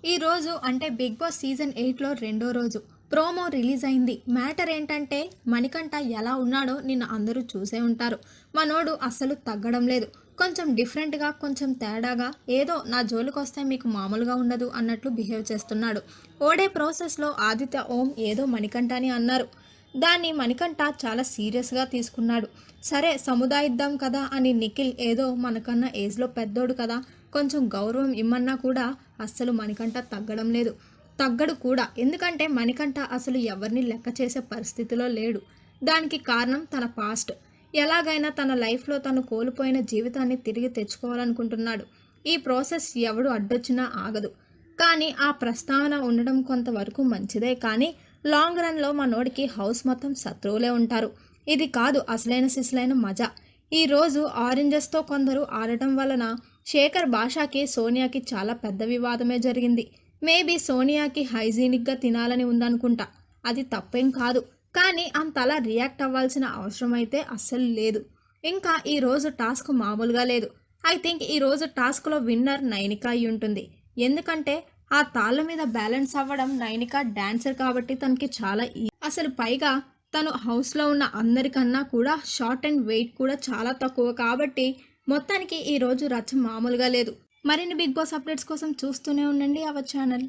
ఈరోజు అంటే 'big boss' season 8లో రెండో రోజు. ప్రోమో రిలీజ్ అయింది. మ్యాటర్ ఏంటంటే మణికంఠ ఎలా ఉన్నాడో నిన్న అందరూ చూసే ఉంటారు. మనోడు అస్సలు తగ్గడం లేదు. కొంచెం డిఫరెంట్‌గా, కొంచెం తేడాగా ఏదో నా జోలికొస్తే మీకు మామూలుగా ఉండదు అన్నట్లు బిహేవ్ చేస్తున్నాడు. ఓడే ప్రాసెస్‌లో ఆదిత్య ఓం ఏదో మణికంఠ అని అన్నారు. దాన్ని మణికంఠ చాలా సీరియస్‌గా తీసుకున్నాడు. సరే సముదాయిద్దాం కదా అని నిఖిల్ ఏదో మనకన్నా ఏజ్‌లో పెద్దోడు కదా కొంచెం గౌరవం ఇమ్మన్నా కూడా అస్సలు మణికంఠ తగ్గడం లేదు. తగ్గడు కూడా. ఎందుకంటే మణికంఠ అసలు ఎవరిని లెక్క చేసే పరిస్థితిలో లేడు. దానికి కారణం తన పాస్ట్. ఎలాగైనా తన లైఫ్‌లో తను కోల్పోయిన జీవితాన్ని తిరిగి తెచ్చుకోవాలనుకుంటున్నాడు. ఈ ప్రాసెస్ ఎవడు అడ్డొచ్చినా ఆగదు. కానీ ఆ ప్రస్తావన ఉండడం కొంతవరకు మంచిదే కానీ లాంగ్ రన్‌లో మనోడికి హౌస్ మొత్తం శత్రువులే ఉంటారు. ఇది కాదు అసలైన సిసలైన మజా. ఈరోజు ఆరెంజెస్‌తో కొందరు ఆడటం వలన శేఖర్ భాషకి, సోనియాకి చాలా పెద్ద వివాదమే జరిగింది. మేబీ సోనియాకి హైజీనిక్‌గా తినాలని ఉందనుకుంటా. అది తప్పేం కాదు. కానీ అంతలా రియాక్ట్ అవ్వాల్సిన అవసరం అయితే అస్సలు లేదు. ఇంకా ఈరోజు టాస్క్ మామూలుగా లేదు. ఐ థింక్ ఈరోజు టాస్క్‌లో విన్నర్ నైనిక అయ్యుంటుంది. ఎందుకంటే ఆ తాళ్ళ మీద బ్యాలెన్స్ అవ్వడం నైనిక డాన్సర్ కాబట్టి తనకి చాలా అసలు పైగా తను హౌస్‌లో ఉన్న అందరికన్నా కూడా షార్ట్ అండ్ వెయిట్ కూడా చాలా తక్కువ కాబట్టి మొత్తానికి ఈరోజు రచ్చ మామూలుగా లేదు. మరిన్ని బిగ్ బాస్ అప్డేట్స్ కోసం చూస్తూనే ఉండండి అవర్ ఛానల్.